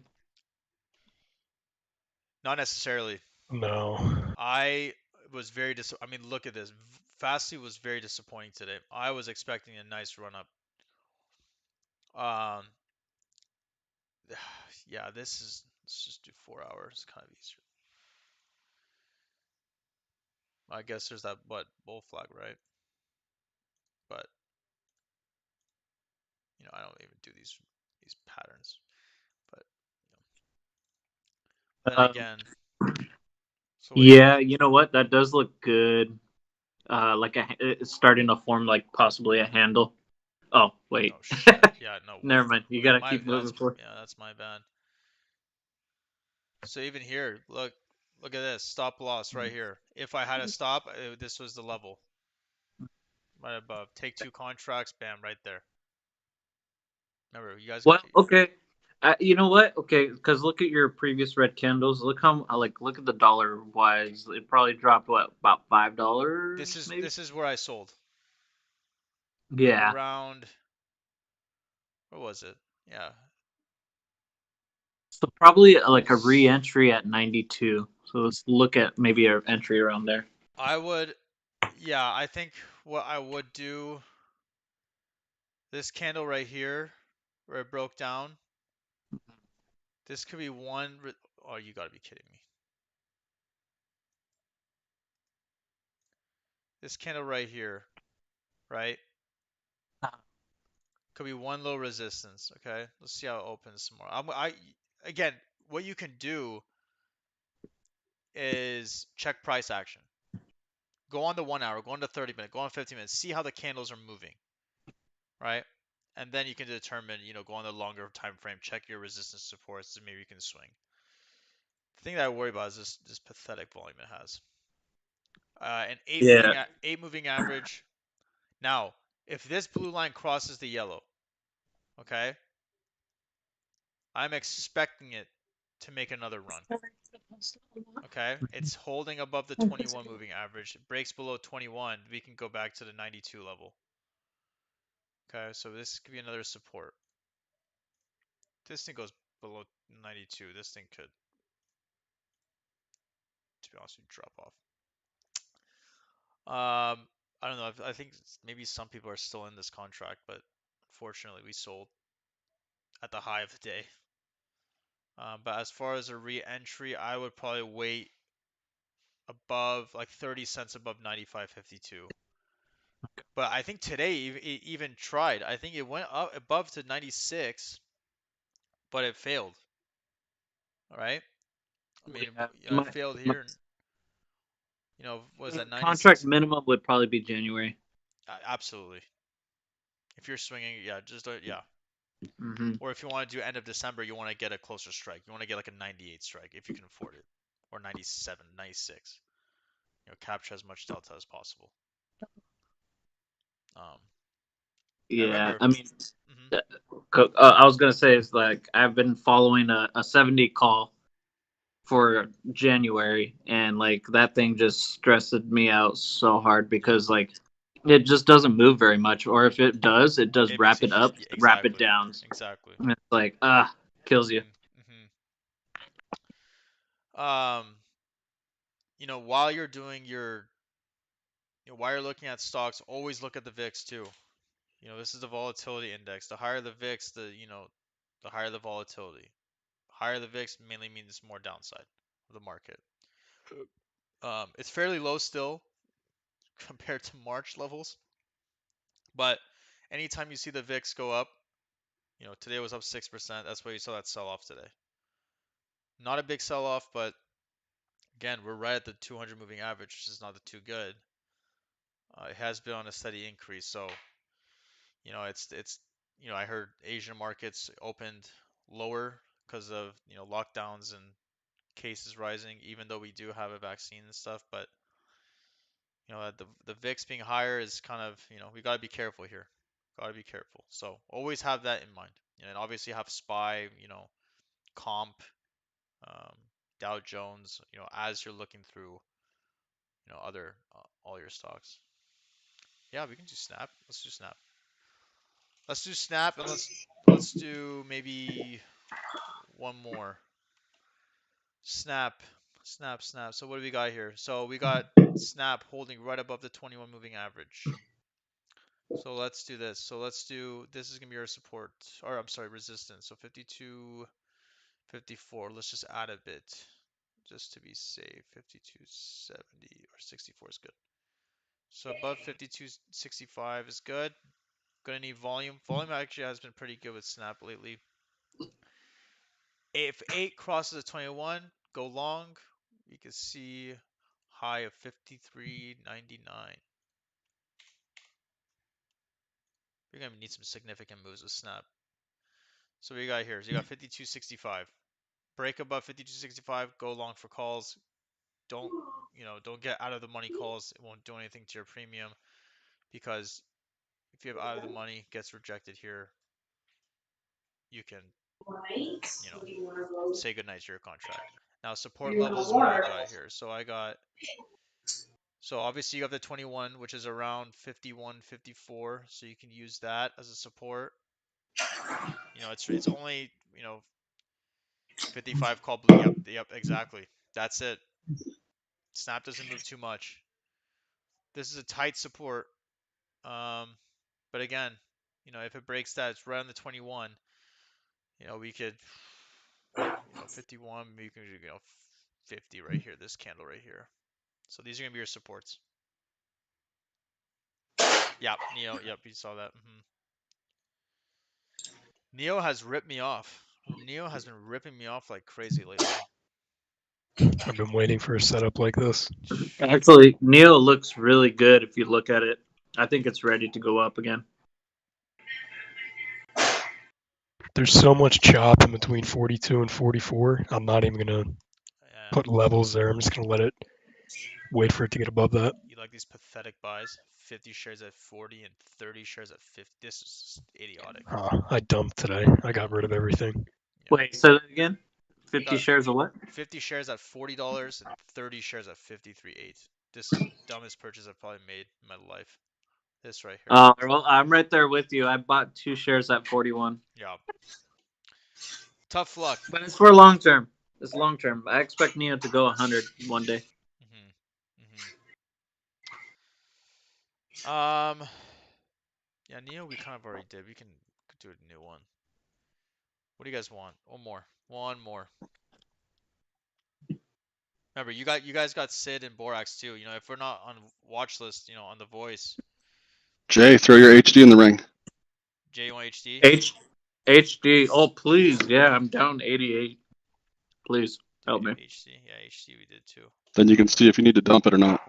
[SPEAKER 1] Not necessarily.
[SPEAKER 6] No.
[SPEAKER 1] I was very I mean, look at this. Fastly was very disappointing today. I was expecting a nice run up. Um, yeah, let's just do 4 hours, kind of easier. I guess there's that bull flag, right? But I don't even do these patterns. But then
[SPEAKER 5] Um,
[SPEAKER 1] again, so what do you
[SPEAKER 5] yeah,
[SPEAKER 1] think?
[SPEAKER 5] you know what? That does look good. Like it's starting to form like possibly a handle. Oh wait,
[SPEAKER 1] Oh shit. Yeah, no.
[SPEAKER 5] never mind. You
[SPEAKER 1] Yeah,
[SPEAKER 5] gotta keep moving forward.
[SPEAKER 1] that's my bad. So even here, look at this stop loss right here. If I had a stop, this was the level right above. Take 2 contracts, bam, right there. Remember, you guys.
[SPEAKER 5] Well, okay. You know what? Okay, because look at your previous red candles. Look how look at the dollar wise. It probably dropped what about $5 maybe?
[SPEAKER 1] This is where I sold.
[SPEAKER 5] Yeah.
[SPEAKER 1] Around, what was it? Yeah.
[SPEAKER 5] So probably like a re-entry at 92. So let's look at maybe an entry around there.
[SPEAKER 1] I would, yeah, I think what I would do, this candle right here, where it broke down, this could be one. Oh, you gotta be kidding me. This candle right here, right? Could be one low resistance. Okay, let's see how it opens some more. Again, what you can do is check price action. Go on the 1 hour, go on the 30 minute, go on 15 minutes, see how the candles are moving, right? And then you can determine, go on the longer time frame, check your resistance supports, and maybe you can swing. The thing that I worry about is this pathetic volume it has. An
[SPEAKER 5] Yeah.
[SPEAKER 1] eight moving average. Now, if this blue line crosses the yellow, okay, I'm expecting it to make another run. Okay, it's holding above the 21 moving average. It breaks below 21, we can go back to the 92 level. Okay, so this could be another support. This thing goes below 92. This thing could, to be honest, drop off. I don't know. I think maybe some people are still in this contract, but unfortunately, we sold at the high of the day. But as far as a re-entry, I would probably wait above like 30 cents above 95.52. But I think today it even tried. I think it went up above to 96, but it failed. All right. I mean,
[SPEAKER 5] Yeah.
[SPEAKER 1] it failed here. Was that
[SPEAKER 5] Contract
[SPEAKER 1] 96?
[SPEAKER 5] minimum would probably be January.
[SPEAKER 1] Absolutely. If you're swinging, yeah, just yeah.
[SPEAKER 5] Mm-hmm.
[SPEAKER 1] Or if you want to do end of December, you want to get a closer strike. You want to get like a 98 strike if you can afford it, or 97, 96. Capture as much delta as possible. And
[SPEAKER 5] Yeah,
[SPEAKER 1] remember,
[SPEAKER 5] I mean,
[SPEAKER 1] mhm,
[SPEAKER 5] I was gonna say is like I've been following a 70 call for January, and like that thing just stressed me out so hard because like it just doesn't move very much, or if it does
[SPEAKER 1] it makes
[SPEAKER 5] rapid ups, rapid
[SPEAKER 1] exactly,
[SPEAKER 5] downs.
[SPEAKER 1] exactly.
[SPEAKER 5] And it's like kills you.
[SPEAKER 1] Um, while you're doing while you're looking at stocks, always look at the VIX too. This is the volatility index. The higher the VIX, the higher the volatility. Higher the VIX mainly means more downside of the market. It's fairly low still compared to March levels, but anytime you see the VIX go up, today was up 6%. That's why you saw that sell off today. Not a big sell off, but again, we're right at the 200 moving average, which is not too good. It has been on a steady increase, so it's I heard Asian markets opened lower because of lockdowns and cases rising, even though we do have a vaccine and stuff. But the VIX being higher is kind of we got to be careful here. Got to be careful. So always have that in mind, and obviously have SPY, comp, um, Dow Jones, as you're looking through other all your stocks. Yeah, we can do Snap. Let's do Snap. Let's do Snap, and let's do maybe one more. Snap, Snap, Snap. So what do we got here? So we got snap holding right above the 21 moving average. So let's do this. So let's do, this is going to be our support, or I'm sorry, resistance. So 52, 54. Let's just add a bit just to be safe. 52.70 or 64 is good. So above 52.65 is good. Gonna need volume. Volume actually has been pretty good with snap lately. If 8 crosses a 21, go long. You can see high of 53.99. You're gonna need some significant moves with snap. So what you got here is you got 52.65. Break above 52.65, go long for calls. Don't get out of the money calls. It won't do anything to your premium, because if you have out of the money gets rejected here, you can say goodnight to your contract. Now support levels, what do I got here? So obviously you have the 21, which is around 51, 54, so you can use that as a support. It's only 55 call blue. Yep, exactly. That's it. Snap doesn't move too much. This is a tight support. But again, if it breaks that, it's right on the 21. We could, 51, we can do, 50 right here, this candle right here. So these are going to be your supports. Yep, Neo, yep, you saw that. Neo has ripped me off. Neo has been ripping me off like crazy lately.
[SPEAKER 6] I've been waiting for a setup like this.
[SPEAKER 5] Actually, Neo looks really good if you look at it. I think it's ready to go up again.
[SPEAKER 6] There's so much chop in between 42 and 44. I'm not even gonna put levels there. I'm just gonna let it wait for it to get above that.
[SPEAKER 1] You like these pathetic buys? 50 shares at 40 and 30 shares at 50. This is idiotic.
[SPEAKER 6] I dumped today. I got rid of everything.
[SPEAKER 5] Wait, say that again? 50 shares of what?
[SPEAKER 1] 50 shares at $40 and 30 shares at 53.8. This is the dumbest purchase I've probably made in my life. This right here.
[SPEAKER 5] Well, I'm right there with you. I bought 2 shares at 41.
[SPEAKER 1] Yeah. Tough luck.
[SPEAKER 5] But it's for long term. It's long term. I expect Neo to go 100 one day.
[SPEAKER 1] Yeah, Neo we kind of already did. We could do a new one. What do you guys want? One more. Remember, you guys got Sid and Borax too. If we're not on watch list, on the voice.
[SPEAKER 4] Jay, throw your HD in the ring.
[SPEAKER 1] Jay, you want HD?
[SPEAKER 5] HD. Oh, please. Yeah, I'm down 88. Please help me.
[SPEAKER 1] HD. Yeah, HD we did too.
[SPEAKER 4] Then you can see if you need to dump it or not.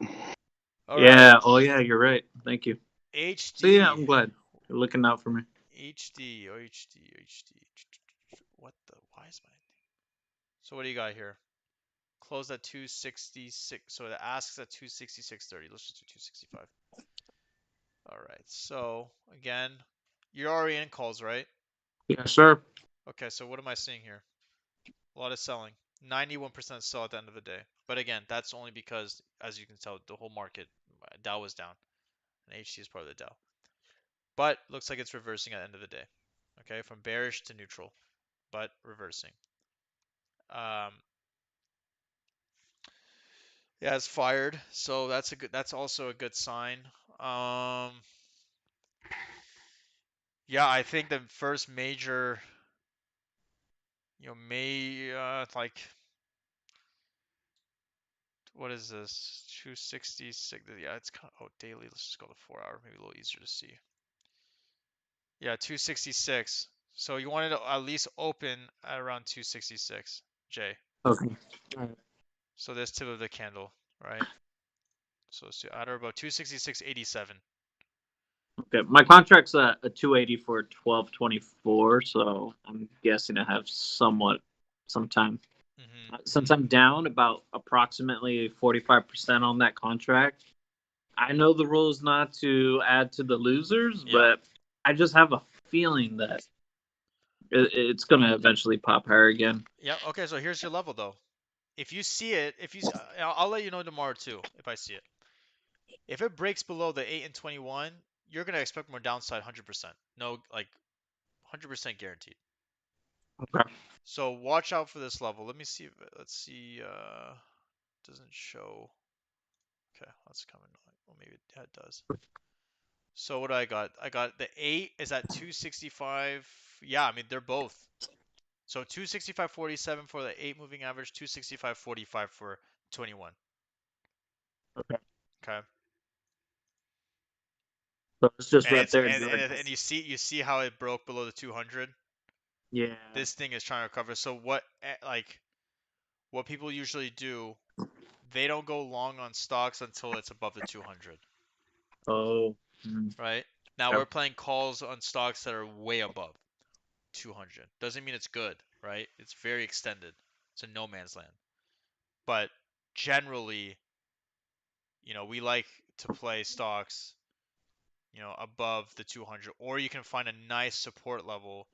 [SPEAKER 1] All
[SPEAKER 5] yeah.
[SPEAKER 1] right.
[SPEAKER 5] Oh, yeah. You're right. Thank you.
[SPEAKER 1] HD.
[SPEAKER 5] So yeah, I'm glad you're looking out for me.
[SPEAKER 1] HD. What the? Why is my? So what do you got here? Close at 266. So it asks at 266.30. Let's just do 265. All right. So again, you're already in calls, right?
[SPEAKER 5] Yeah, sure.
[SPEAKER 1] Okay. So what am I seeing here? A lot of selling. 91% sell at the end of the day. But again, that's only because, as you can tell, the whole market, Dow was down, and HT is part of the Dow. But looks like it's reversing at the end of the day. Okay, from bearish to neutral, but reversing. Yeah, it's fired, so that's also a good sign. Yeah, I think the first major, like, what is this? 266. Yeah, it's kind of, daily. Let's just go to 4 hour, maybe a little easier to see. Yeah, 266. So you wanted to at least open at around 266, Jay.
[SPEAKER 5] Okay.
[SPEAKER 1] So this tip of the candle, right? So let's do at or about 266.87.
[SPEAKER 5] Okay. My contract's a 280 for 1224, so I'm guessing I have some time. Since I'm down about approximately 45% on that contract, I know the rule is not to add to the losers, but I just have a feeling that it's going to eventually pop higher again.
[SPEAKER 1] Yeah. Okay. So here's your level though. If you see it, I'll let you know tomorrow too if I see it. If it breaks below the 8 and 21, you're gonna expect more downside 100%. No, like 100% guaranteed.
[SPEAKER 5] Okay.
[SPEAKER 1] So watch out for this level. Let me see. Let's see. Doesn't show. Okay, that's coming. Well, maybe yeah, it does. So what do I got? I got the 8 is at 265. Yeah, I mean they're both. So 265.47 for the 8 moving average, 265.45 for 21.
[SPEAKER 5] Okay.
[SPEAKER 1] Okay.
[SPEAKER 5] So it's just
[SPEAKER 1] And
[SPEAKER 5] right
[SPEAKER 1] it's
[SPEAKER 5] there.
[SPEAKER 1] and you see how it broke below the 200.
[SPEAKER 5] Yeah.
[SPEAKER 1] This thing is trying to recover. So what people usually do, they don't go long on stocks until it's above the 200.
[SPEAKER 5] Oh.
[SPEAKER 1] Right? Now we're
[SPEAKER 5] Yep.
[SPEAKER 1] playing calls on stocks that are way above 200. Doesn't mean it's good, right? It's very extended. It's a no man's land. But generally, we like to play stocks, above the 200, or you can find a nice support level,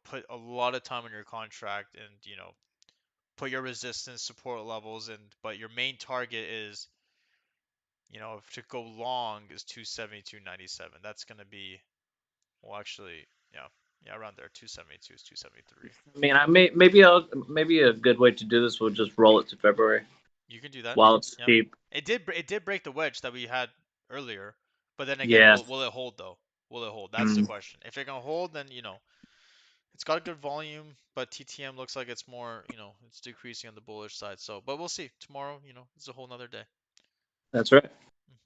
[SPEAKER 1] put a lot of time on your contract and, put your resistance support levels but your main target is, if to go long is 270, 297. That's going to be, well, actually, yeah, around there, 272 is 273.
[SPEAKER 5] I mean, maybe a good way to do this would just roll it to February
[SPEAKER 1] You can do that.
[SPEAKER 5] while it's
[SPEAKER 1] Yeah.
[SPEAKER 5] cheap.
[SPEAKER 1] It did break the wedge that we had earlier, but then again,
[SPEAKER 5] Yeah.
[SPEAKER 1] will it hold though? Will it hold? That's the
[SPEAKER 5] Mm,
[SPEAKER 1] question. If it can hold, then it's got a good volume, but TTM looks like it's more, it's decreasing on the bullish side. So, but we'll see. Tomorrow, it's a whole nother day.
[SPEAKER 5] that's right.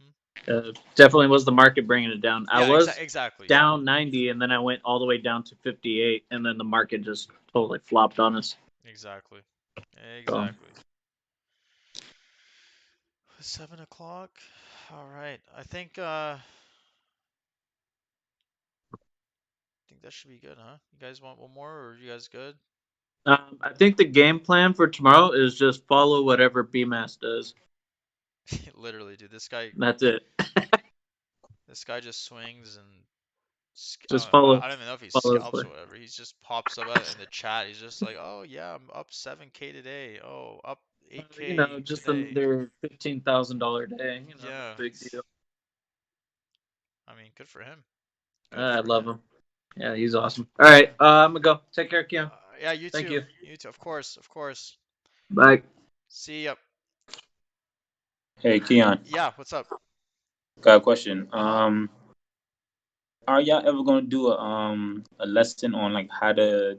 [SPEAKER 1] Hmm.
[SPEAKER 5] Definitely was the market bringing it down. I
[SPEAKER 1] Yeah,
[SPEAKER 5] was
[SPEAKER 1] exactly. Yeah,
[SPEAKER 5] down 90, and then I went all the way down to 58, and then the market just totally flopped on us.
[SPEAKER 1] exactly.
[SPEAKER 5] So,
[SPEAKER 1] Exactly. 7 o'clock. All right. I think that should be good, huh? You guys want one more, or are you guys good?
[SPEAKER 5] I think the game plan for tomorrow is just follow whatever BMAS does.
[SPEAKER 1] Literally, dude.
[SPEAKER 5] That's it.
[SPEAKER 1] This guy just swings and
[SPEAKER 5] Just follow
[SPEAKER 1] I don't even know if he
[SPEAKER 5] follow his
[SPEAKER 1] scalps
[SPEAKER 5] play.
[SPEAKER 1] or whatever. He just pops up in the chat. He's just like, "Oh yeah, I'm up 7K today. Oh, up 8K
[SPEAKER 5] Just
[SPEAKER 1] today."
[SPEAKER 5] another $15,000 day. No
[SPEAKER 1] Yeah,
[SPEAKER 5] big deal.
[SPEAKER 1] I mean, good for him. Good
[SPEAKER 5] I
[SPEAKER 1] for
[SPEAKER 5] love
[SPEAKER 1] him.
[SPEAKER 5] him. Yeah, he's awesome. All right, I'm gonna go. Take care, Keon.
[SPEAKER 1] Yeah, you
[SPEAKER 5] Thank
[SPEAKER 1] too.
[SPEAKER 5] you.
[SPEAKER 1] You too. Of course, of course.
[SPEAKER 5] Bye.
[SPEAKER 1] See ya.
[SPEAKER 8] Hey, Keon,
[SPEAKER 1] Yeah, what's up?
[SPEAKER 8] got a question.
[SPEAKER 1] Uh-huh.
[SPEAKER 8] Are y'all ever gonna do a lesson on like how to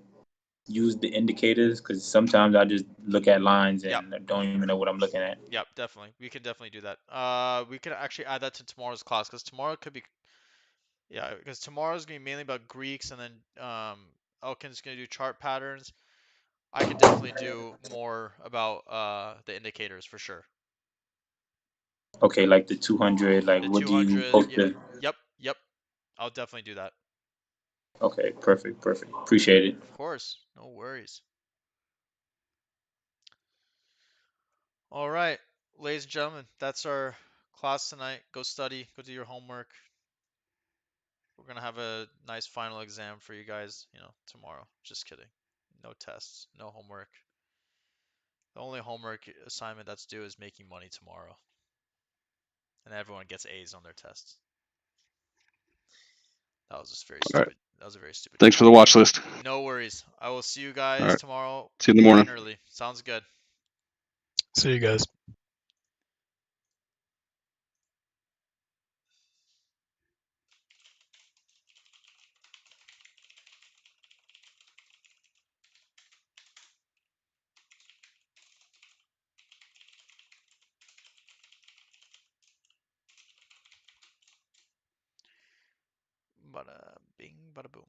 [SPEAKER 8] use the indicators? Because sometimes I just look at lines
[SPEAKER 1] Yep.
[SPEAKER 8] and I don't even know what I'm looking at.
[SPEAKER 1] Yep, definitely. We can definitely do that. We can actually add that to tomorrow's class because tomorrow could be, yeah, because tomorrow's gonna be mainly about Greeks and then Elkin's gonna do chart patterns. I can definitely do more about the indicators for sure.
[SPEAKER 8] Okay, like the 200, like
[SPEAKER 1] The
[SPEAKER 8] what do you
[SPEAKER 1] 200,
[SPEAKER 8] post to?
[SPEAKER 1] yep. I'll definitely do that.
[SPEAKER 8] Okay, perfect, perfect. Appreciate it.
[SPEAKER 1] Of course, no worries. All right, ladies and gentlemen, that's our class tonight. Go study, go do your homework. We're gonna have a nice final exam for you guys, tomorrow. Just kidding. No tests, no homework. The only homework assignment that's due is making money tomorrow. And everyone gets A's on their tests. That was just very
[SPEAKER 4] All right.
[SPEAKER 1] stupid. That was a very stupid
[SPEAKER 4] Thanks
[SPEAKER 1] joke.
[SPEAKER 4] for the watch list.
[SPEAKER 1] No worries. I will see you
[SPEAKER 4] All
[SPEAKER 1] guys
[SPEAKER 4] right.
[SPEAKER 1] tomorrow
[SPEAKER 4] See you in the
[SPEAKER 1] bright and
[SPEAKER 4] morning.
[SPEAKER 1] early. Sounds good.
[SPEAKER 6] See you guys.
[SPEAKER 1] Bada bing, bada boom.